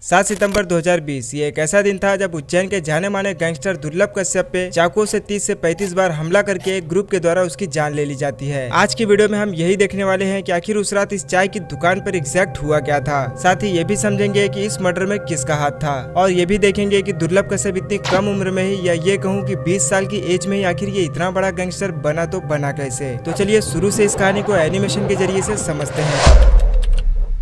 7 सितंबर 2020 ये एक ऐसा दिन था जब उज्जैन के जाने माने गैंगस्टर दुर्लभ कश्यप पे चाकू से 30 से 35 बार हमला करके एक ग्रुप के द्वारा उसकी जान ले ली जाती है। आज की वीडियो में हम यही देखने वाले हैं कि आखिर उस रात इस चाय की दुकान पर एग्जैक्ट हुआ क्या था। साथ ही ये भी समझेंगे कि इस मर्डर में किसका हाथ था और ये भी देखेंगे कि दुर्लभ कश्यप इतनी कम उम्र में ही या ये कहूँ कि 20 साल की एज में ही आखिर ये इतना बड़ा गैंगस्टर बना तो बना कैसे। तो चलिए शुरू से इस कहानी को एनिमेशन के जरिए से समझते हैं।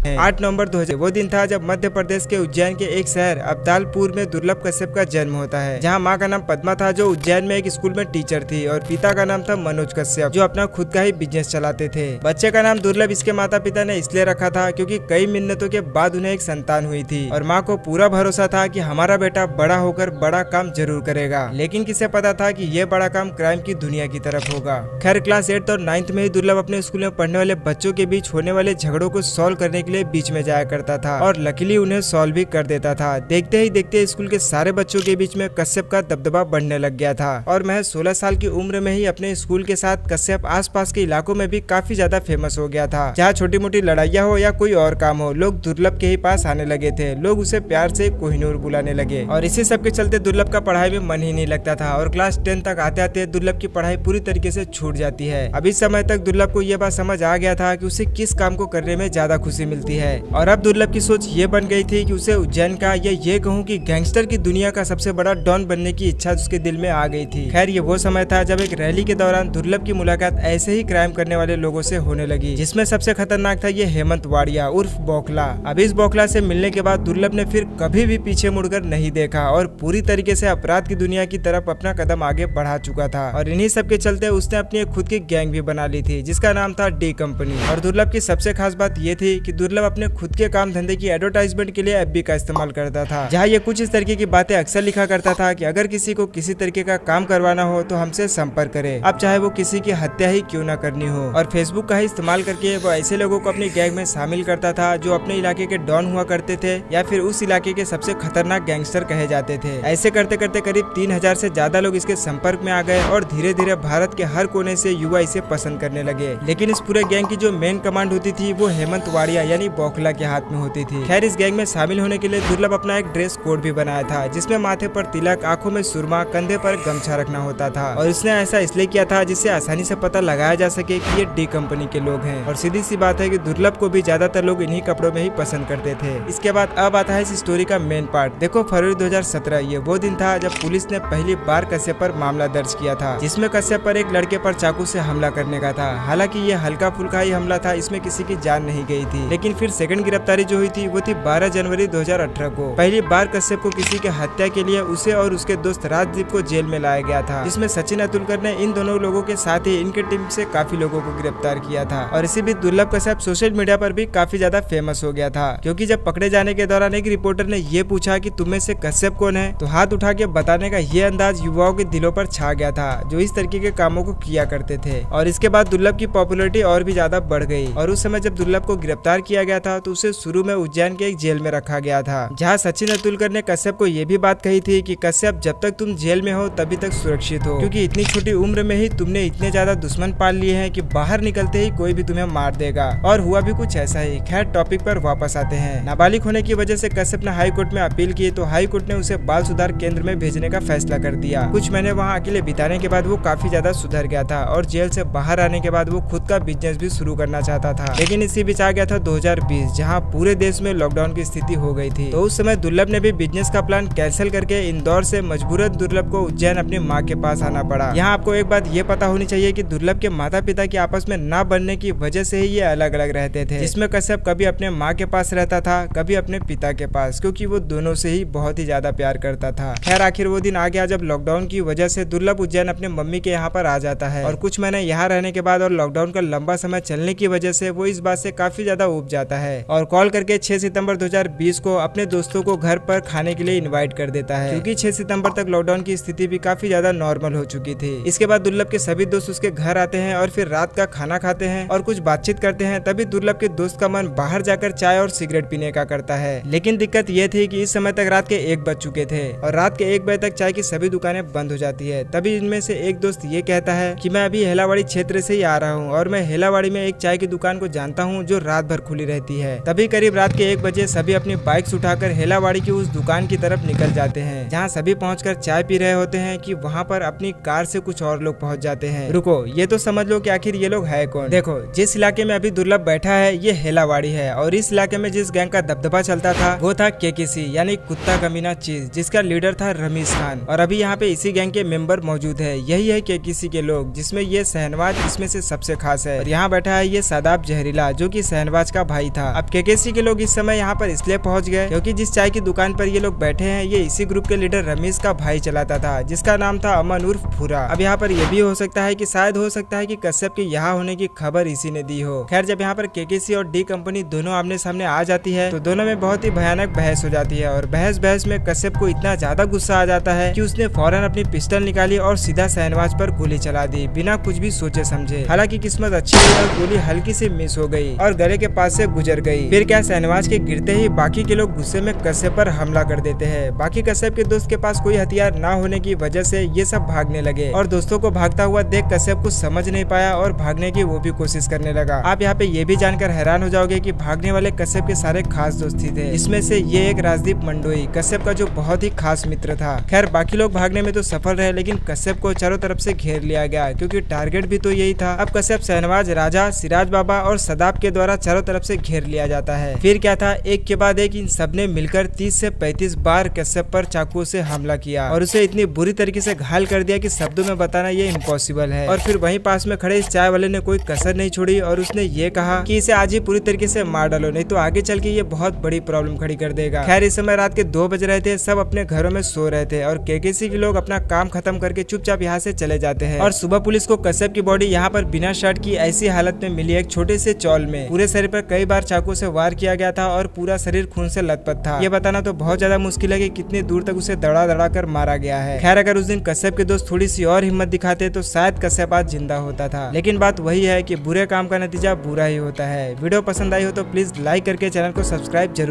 8 नवंबर 2000 वो दिन था जब मध्य प्रदेश के उज्जैन के एक शहर अब्दालपुर में दुर्लभ कश्यप का जन्म होता है, जहां मां का नाम पद्मा था जो उज्जैन में एक स्कूल में टीचर थी और पिता का नाम था मनोज कश्यप जो अपना खुद का ही बिजनेस चलाते थे। बच्चे का नाम दुर्लभ इसके माता पिता ने इसलिए रखा था क्योंकि कई मिन्नतों के बाद उन्हें एक संतान हुई थी और माँ को पूरा भरोसा था कि हमारा बेटा बड़ा होकर बड़ा काम जरूर करेगा। लेकिन किसे पता था कि ये बड़ा काम क्राइम की दुनिया की तरफ होगा। खैर क्लास 8 और 9th में ही दुर्लभ अपने स्कूल में पढ़ने वाले बच्चों के बीच होने वाले झगड़ों को सॉल्व करने के लिए बीच में जाया करता था और लकीली उन्हें सॉल्व भी कर देता था। देखते ही देखते स्कूल के सारे बच्चों के बीच में कश्यप का दबदबा बढ़ने लग गया था और महज 16 साल की उम्र में ही अपने स्कूल के साथ कश्यप आसपास के इलाकों में भी काफी ज्यादा फेमस हो गया था। जहाँ छोटी मोटी लड़ाइयाँ हो या कोई और काम हो, लोग दुर्लभ के ही पास आने लगे थे। लोग उसे प्यार से कोहिनूर बुलाने लगे और इसी सब के चलते दुर्लभ का पढ़ाई में मन ही नहीं लगता था और क्लास 10 तक आते आते दुर्लभ की पढ़ाई पूरी तरीके से छूट जाती है। अब इस समय तक दुर्लभ को यह बात समझ आ गया था कि उसे किस काम को करने में ज्यादा खुशी मिलती है और अब दुर्लभ की सोच ये बन गई थी कि उसे उज्जैन का या ये कहूँ कि गैंगस्टर की दुनिया का सबसे बड़ा डॉन बनने की इच्छा उसके दिल में आ गई थी। खैर ये वो समय था जब एक रैली के दौरान दुर्लभ की मुलाकात ऐसे ही क्राइम करने वाले लोगों से होने लगी, जिसमें सबसे खतरनाक था ये हेमंत वाड़िया उर्फ बौखला। अब इस बौखला से मिलने के बाद दुर्लभ ने फिर कभी भी पीछे मुड़कर नहीं देखा और पूरी तरीके से अपराध की दुनिया की तरफ अपना कदम आगे बढ़ा चुका था और इन्हीं सब के चलते उसने अपनी एक खुद की गैंग भी बना ली थी जिसका नाम था डी कंपनी। और दुर्लभ की सबसे खास बात ये थी कि दुर्लभ अपने खुद के काम धंधे की एडवर्टाइजमेंट के लिए एफबी का इस्तेमाल करता था, जहाँ ये कुछ इस तरीके की बातें अक्सर लिखा करता था कि अगर किसी को किसी तरीके का काम करवाना हो तो हमसे संपर्क करे, अब चाहे वो किसी की हत्या ही क्यों ना करनी हो। और फेसबुक का ही इस्तेमाल करके वो ऐसे लोगों को अपनी गैंग में शामिल करता था जो अपने इलाके के डॉन हुआ करते थे या फिर उस इलाके के सबसे खतरनाक गैंगस्टर कहे जाते थे। ऐसे करते करते करीब 3000 से ज्यादा लोग इसके संपर्क में आ गए और धीरे धीरे भारत के हर कोने से युवा इसे पसंद करने लगे। लेकिन इस पूरे गैंग की जो मेन कमांड होती थी वो हेमंत वाड़िया यानी बौखला के हाथ में होती थी। खैर इस गैंग में शामिल होने के लिए दुर्लभ अपना एक ड्रेस कोड भी बनाया था जिसमें माथे पर तिलक, आंखों में सुरमा, कंधे पर गमछा रखना होता था और इसने ऐसा इसलिए किया था जिससे आसानी से पता लगाया जा सके कि ये डी कंपनी के लोग हैं। और सीधी सी बात है कि दुर्लभ को भी ज्यादातर लोग इन्हीं कपड़ों में ही पसंद करते थे। इसके बाद अब आता है इस स्टोरी का मेन पार्ट। देखो फरवरी 2017 ये वो दिन था जब पुलिस ने पहली बार कश्यप पर मामला दर्ज किया था, जिसमें कश्यप पर एक लड़के पर चाकू से हमला करने का था। हालांकि ये हल्का फुल्का ही हमला था, इसमें किसी की जान नहीं गई थी। लेकिन फिर सेकंड गिरफ्तारी जो हुई थी वो थी 12 जनवरी 2018 को। पहली बार कश्यप को किसी के हत्या के लिए उसे और उसके दोस्त राजदीप को जेल में लाया गया था, जिसमें सचिन अतुलकर ने इन दोनों लोगों के साथ ही इनके टीम से काफी लोगों को गिरफ्तार किया था। और इसी बीच दुर्लभ कश्यप सोशल मीडिया पर भी काफी ज्यादा फेमस हो गया था, क्योंकि जब पकड़े जाने के दौरान एक रिपोर्टर ने ये पूछा कि तुम्हें से कश्यप कौन है, तो हाथ उठा के बताने का ये अंदाज युवाओं के दिलों पर छा गया था जो इस तरीके के कामों को किया करते थे। और इसके बाद दुर्लभ की पॉपुलैरिटी और भी ज्यादा बढ़ गई और उस समय जब दुर्लभ को गिरफ्तार किया गया था तो उसे शुरू में उज्जैन के एक जेल में रखा गया था, जहाँ सचिन अतुलकर ने कश्यप को ये भी बात कही थी कि कश्यप जब तक तुम जेल में हो तभी तक सुरक्षित हो, क्योंकि इतनी छोटी उम्र में ही तुमने इतने ज्यादा दुश्मन पाल लिए हैं कि बाहर निकलते ही कोई भी तुम्हें मार देगा। और हुआ भी कुछ ऐसा ही। खैर टॉपिक पर वापस आते हैं। नाबालिग होने की वजह से कश्यप ने हाई कोर्ट में अपील की तो हाई कोर्ट ने उसे बाल सुधार केंद्र में भेजने का फैसला कर दिया। कुछ महीने वहाँ अकेले बिताने के बाद वो काफी ज्यादा सुधर गया था और जेल से बाहर आने के बाद वो खुद का बिजनेस भी शुरू करना चाहता था। लेकिन इसी बीच आ गया था 2020, जहाँ पूरे देश में लॉकडाउन की स्थिति हो गई थी। तो उस समय दुर्लभ ने भी बिजनेस का प्लान कैंसिल करके इंदौर से मजबूरन दुर्लभ को उज्जैन अपनी माँ के पास आना पड़ा। यहाँ आपको एक बात ये पता होनी चाहिए कि दुर्लभ के माता पिता के आपस में ना बनने की वजह से ही ये अलग अलग रहते थे, जिसमें कश्यप कभी अपने माँ के पास रहता था, कभी अपने पिता के पास, क्योंकि वो दोनों से ही बहुत ही ज्यादा प्यार करता था। खैर आखिर वो दिन आ गया जब लॉकडाउन की वजह से दुर्लभ उज्जैन अपने मम्मी के यहाँ पर आ जाता है और कुछ महीने यहाँ रहने के बाद और लॉकडाउन का लंबा समय चलने की वजह से वो इस बात से काफी ज्यादा ऊब जाता है और कॉल करके 6 सितंबर 2020 को अपने दोस्तों को घर पर खाने के लिए इनवाइट कर देता है, क्योंकि 6 सितंबर तक लॉकडाउन की स्थिति भी काफी ज्यादा नॉर्मल हो चुकी थी। इसके बाद दुर्लभ के सभी दोस्त उसके घर आते हैं और फिर रात का खाना खाते हैं और कुछ बातचीत करते हैं। तभी दुर्लभ के दोस्त का मन बाहर जाकर चाय और सिगरेट पीने का करता है। लेकिन दिक्कत ये थी कि इस समय तक रात के 1 बज चुके थे और रात के 1 बजे तक चाय की सभी दुकानें बंद हो जाती है। तभी इनमें से एक दोस्त ये कहता है कि मैं अभी हेलावाड़ी क्षेत्र से ही आ रहा हूँ और मैं हेलावाड़ी में एक चाय की दुकान को जानता हूँ जो रात भर खुली रहती है। तभी करीब रात के 1 बजे सभी अपनी बाइक्स उठाकर हेलावाड़ी की उस दुकान की तरफ निकल जाते हैं, जहाँ सभी पहुंचकर चाय पी रहे होते हैं कि वहाँ पर अपनी कार से कुछ और लोग पहुंच जाते हैं। रुको, ये तो समझ लो कि आखिर ये लोग है कौन। देखो, जिस इलाके में अभी दुर्लभ बैठा है ये हेलावाड़ी है, और इस इलाके में जिस गैंग का दबदबा चलता था वो था केकेसी यानी कुत्ता कमीना चीज, जिसका लीडर था रमीज खान। और अभी यहाँ पे इसी गैंग के मेंबर मौजूद है। यही है केकेसी के लोग, जिसमें ये शहनवाज इसमें से सबसे खास है। और यहाँ बैठा है ये सादाब जहरीला, जो कि शहनवाज का भाई था। अब केकेसी के लोग इस समय यहाँ पर इसलिए पहुंच गए क्योंकि जिस चाय की दुकान पर ये लोग बैठे हैं ये इसी ग्रुप के लीडर रमीज का भाई चलाता था, जिसका नाम था अमन उर्फ भूरा। अब यहाँ पर यह भी हो सकता है कि शायद हो सकता है कि कश्यप के यहाँ होने की खबर इसी ने दी हो। खैर, जब यहाँ पर केकेसी और डी कंपनी दोनों आमने सामने आ जाती है तो दोनों में बहुत ही भयानक बहस हो जाती है। और बहस में कश्यप को इतना ज्यादा गुस्सा आ जाता है कि उसने फौरन अपनी पिस्टल निकाली और सीधा शहनवाज पर गोली चला दी, बिना कुछ भी सोचे समझे। हालांकि किस्मत अच्छी है और गोली हल्की से मिस हो गई और गले के पास से गुजर गई। फिर क्या, शहनवाज के गिरते ही बाकी के लोग गुस्से में कश्यप पर हमला कर देते हैं। बाकी कश्यप के दोस्त के पास कोई हथियार न होने की वजह से ये सब भागने लगे, और दोस्तों को भागता हुआ देख कश्यप कुछ समझ नहीं पाया और भागने की वो भी कोशिश करने लगा। आप यहाँ पे ये भी जानकर हैरान हो जाओगे कि भागने वाले कश्यप के सारे खास दोस्त ही थे। इसमें से ये एक राजदीप मंडोई, कश्यप का जो बहुत ही खास मित्र था। खैर, बाकी लोग भागने में तो सफल रहे, लेकिन कश्यप को चारों तरफ से घेर लिया गया, क्योंकि टारगेट भी तो यही था। अब कश्यप शहनवाज, राजा, सिराज बाबा और सदाब के द्वारा चारों तरफ से घेर लिया जाता है। फिर क्या था, एक के बाद एक इन सबने मिलकर 30 से 35 बार कश्यप पर चाकू से हमला किया और उसे इतनी बुरी तरीके से घायल कर दिया कि शब्दों में बताना ये इम्पॉसिबल है। और फिर वहीं पास में खड़े इस चाय वाले ने कोई कसर नहीं छोड़ी और उसने ये कहा कि इसे आज ही पूरी तरीके से मार डालो, नहीं तो आगे चल के ये बहुत बड़ी प्रॉब्लम खड़ी कर देगा। खैर, इस समय रात के 2 बज रहे थे, सब अपने घरों में सो रहे थे और केकेसी के लोग अपना काम खत्म करके चुपचाप यहाँ से चले जाते हैं। और सुबह पुलिस को कश्यप की बॉडी यहाँ पर बिना शर्ट की ऐसी हालत में मिली, एक छोटे से चौल में। पूरे शरीर पर कई बार चाकू से वार किया गया था और पूरा शरीर खून से लथपथ था। ये बताना तो बहुत ज्यादा मुश्किल है कि कितनी दूर तक उसे दड़ा दड़ा कर मारा गया है। खैर, अगर उस दिन कश्यप के दोस्त थोड़ी सी और हिम्मत दिखाते तो शायद कश्यप आज जिंदा होता था। लेकिन बात वही है कि बुरे काम का नतीजा बुरा ही होता है। वीडियो पसंद आई हो तो प्लीज लाइक करके चैनल को सब्सक्राइब जरूर